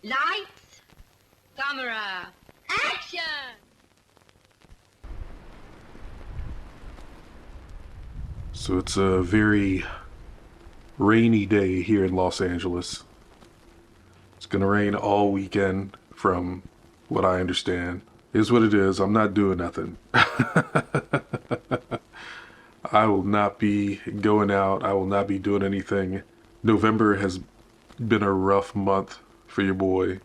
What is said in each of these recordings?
Lights, camera, action! So it's a very rainy day here in Los Angeles. It's gonna rain all weekend from what I understand. Is what it is. I'm not doing nothing. I will not be going out. I will not be doing anything. November has been a rough month for your boy.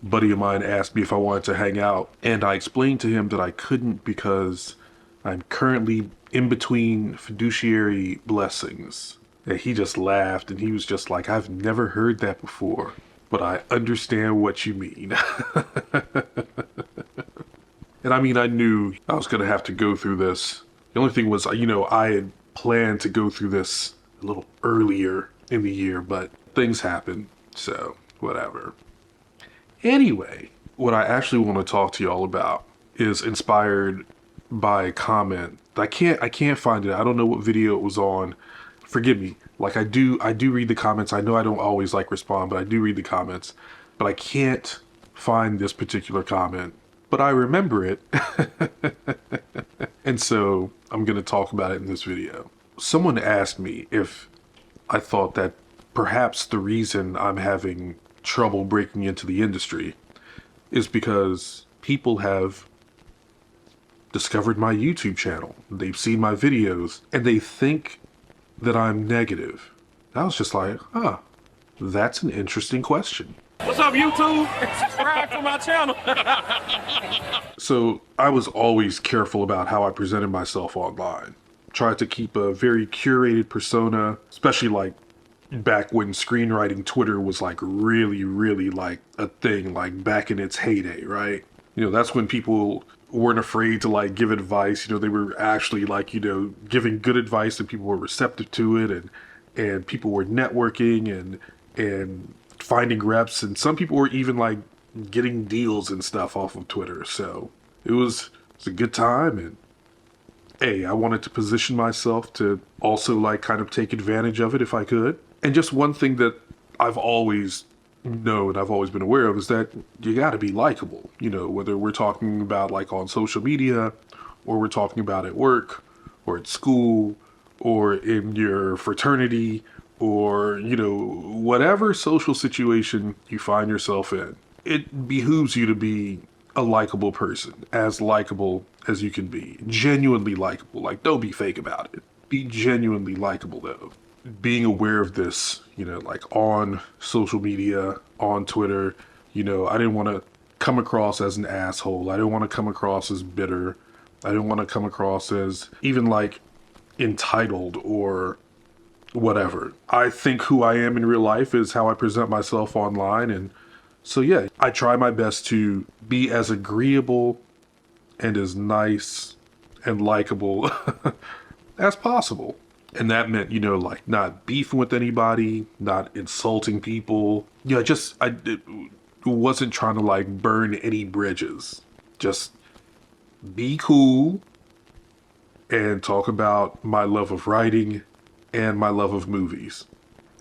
Buddy of mine asked me if I wanted to hang out, and I explained to him that I couldn't because I'm currently in between fiduciary blessings. And he just laughed and he was just like, I've never heard that before, but I understand what you mean. And I mean, I knew I was going to have to go through this. The only thing was, I had planned to go through this a little earlier in the year, but things happen, so whatever. Anyway, what I actually want to talk to y'all about is inspired by a comment. I can't find it. I don't know what video it was on. Forgive me. Like I do read the comments. I know I don't always respond, but I do read the comments. But I can't find this particular comment. But I remember it. And so I'm going to talk about it in this video. Someone asked me if I thought that perhaps the reason I'm having trouble breaking into the industry is because people have discovered my YouTube channel. They've seen my videos and they think that I'm negative. I was just like, that's an interesting question. What's up, YouTube? Subscribe to my channel. So I was always careful about how I presented myself online. Tried to keep a very curated persona, especially back when screenwriting Twitter was really, really a thing, back in its heyday, right? That's when people weren't afraid to give advice. They were actually giving good advice and people were receptive to it, and people were networking and finding reps, and some people were even getting deals and stuff off of Twitter. So it was a good time, and hey, I wanted to position myself to also kind of take advantage of it if I could. And just one thing that I've always known, I've always been aware of, is that you got to be likable. Whether we're talking about on social media, or we're talking about at work, or at school, or in your fraternity, or whatever social situation you find yourself in, it behooves you to be a likable person, as likable as you can be, genuinely likable. Don't be fake about it. Be genuinely likable though. Being aware of this, on social media, on Twitter, I didn't want to come across as an asshole. I didn't want to come across as bitter. I didn't want to come across as even entitled or whatever. I think who I am in real life is how I present myself online. And so, yeah, I try my best to be as agreeable and as nice and likable as possible. And that meant, not beefing with anybody, not insulting people. I wasn't trying to burn any bridges. Just be cool and talk about my love of writing and my love of movies.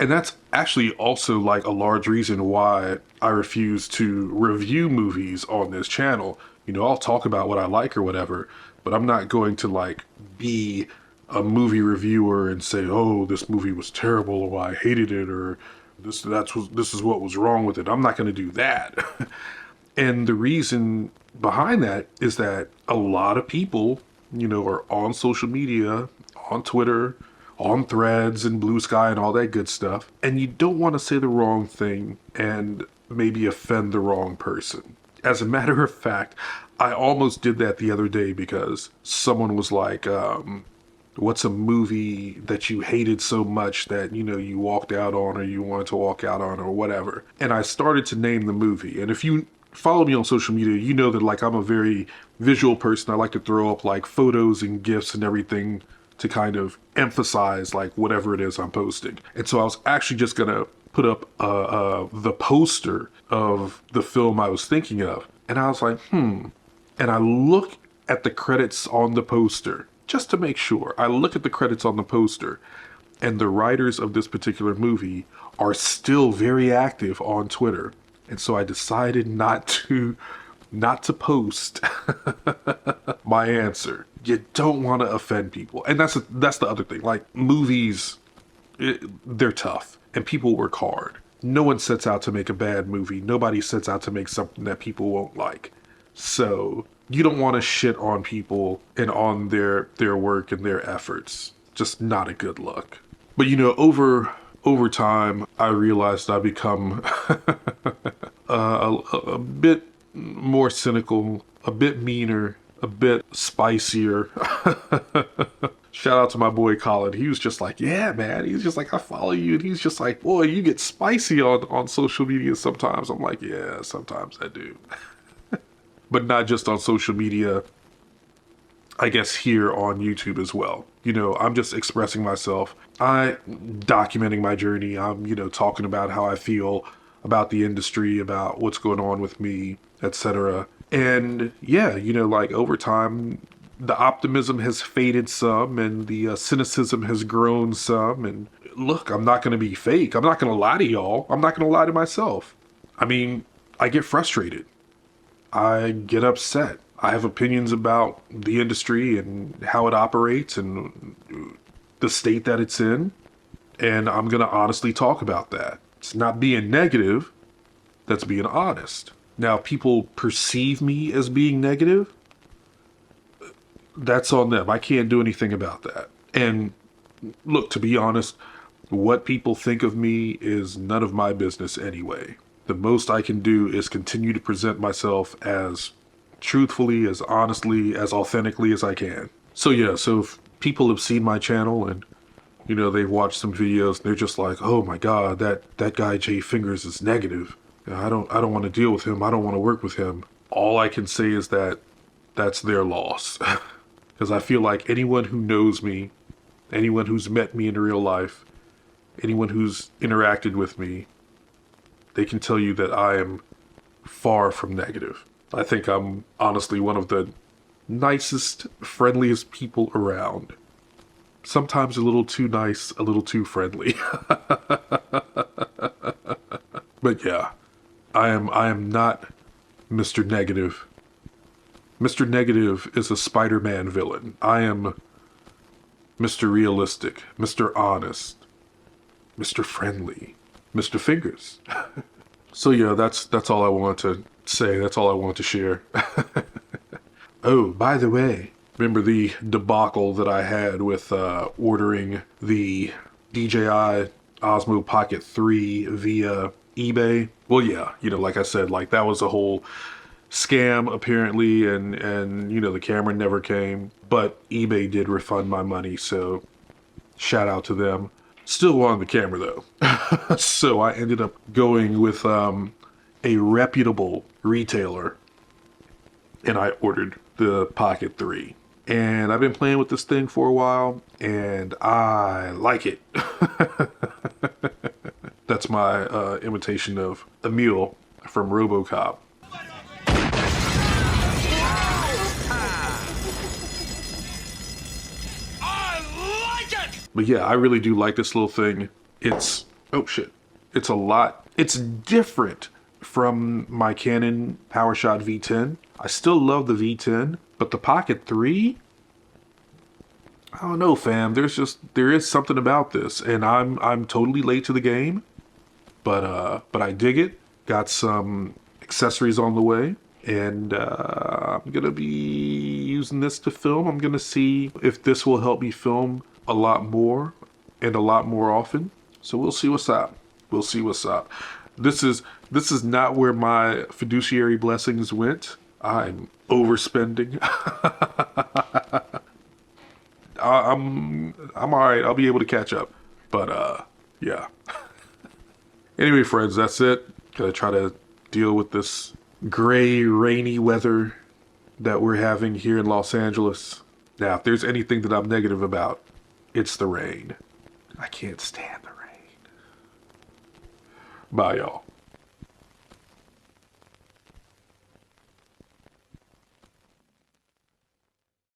And that's actually also a large reason why I refuse to review movies on this channel. I'll talk about what I like or whatever, but I'm not going to be a movie reviewer and say, oh, this movie was terrible, or I hated it, or this is what was wrong with it. I'm not going to do that. And the reason behind that is that a lot of people, are on social media, on Twitter, on Threads and Blue Sky and all that good stuff, and you don't want to say the wrong thing and maybe offend the wrong person. As a matter of fact, I almost did that the other day because someone was like, what's a movie that you hated so much that, you walked out on, or you wanted to walk out on, or whatever. And I started to name the movie. And if you follow me on social media, you know that I'm a very visual person. I like to throw up photos and GIFs and everything to kind of emphasize whatever it is I'm posting. And so I was actually just gonna put up the poster of the film I was thinking of. And I was like, And I look at the credits on the poster, just to make sure. I look at the credits on the poster, and the writers of this particular movie are still very active on Twitter. And so I decided not to post my answer. You don't want to offend people. And that's the other thing. Like, movies, they're tough and people work hard. No one sets out to make a bad movie. Nobody sets out to make something that people won't like. So you don't want to shit on people and on their work and their efforts. Just not a good look. But you know, over time, I realized I become a bit more cynical, a bit meaner, a bit spicier. Shout out to my boy Colin. He was just like, yeah, man. He's just like, I follow you. And he's just like, boy, you get spicy on social media sometimes. I'm like, yeah, sometimes I do. But not just on social media, I guess here on YouTube as well. You know, I'm just expressing myself. I'm documenting my journey. I'm, you know, talking about how I feel about the industry, about what's going on with me, etc. And yeah, you know, like over time, the optimism has faded some and the cynicism has grown some. And look, I'm not going to be fake. I'm not going to lie to y'all. I'm not going to lie to myself. I mean, I get frustrated. I get upset. I have opinions about the industry and how it operates and the state that it's in. And I'm going to honestly talk about that. It's not being negative. That's being honest. Now, people perceive me as being negative. That's on them. I can't do anything about that. And look, to be honest, what people think of me is none of my business anyway. The most I can do is continue to present myself as truthfully, as honestly, as authentically as I can. So yeah, so if people have seen my channel and, you know, they've watched some videos and they're just like, oh my God, that guy Jay Fingers is negative. I don't want to deal with him. I don't want to work with him. All I can say is that that's their loss. Because I feel like anyone who knows me, anyone who's met me in real life, anyone who's interacted with me, they can tell you that I am far from negative. I think I'm honestly one of the nicest, friendliest people around. Sometimes a little too nice, a little too friendly. But yeah, I am not Mr. Negative. Mr. Negative is a Spider-Man villain. I am Mr. Realistic, Mr. Honest, Mr. Friendly, Mr. Fingers. So yeah, that's all I wanted to say. That's all I wanted to share. Oh, by the way, remember the debacle that I had with ordering the DJI Osmo Pocket 3 via eBay? Well, yeah, you know, like I said, like that was a whole scam apparently, and you know, the camera never came, but eBay did refund my money, so shout out to them. Still wanted the camera though. So I ended up going with a reputable retailer and I ordered the Pocket 3. And I've been playing with this thing for a while and I like it. That's my imitation of Emil from RoboCop. But yeah, I really do like this little thing. It's, oh shit, it's a lot. It's different from my Canon PowerShot V10. I still love the V10, but the Pocket 3, I don't know, fam. There is something about this, and I'm totally late to the game, but I dig it. Got some accessories on the way, and I'm gonna be using this to film. I'm gonna see if this will help me film a lot more and a lot more often. So we'll see what's up. We'll see what's up. This is not where my fiduciary blessings went. I'm overspending. I'm all right. I'll be able to catch up. But yeah. Anyway, friends, that's it. Gotta try to deal with this gray, rainy weather that we're having here in Los Angeles. Now, if there's anything that I'm negative about, it's the rain. I can't stand the rain. Bye, y'all.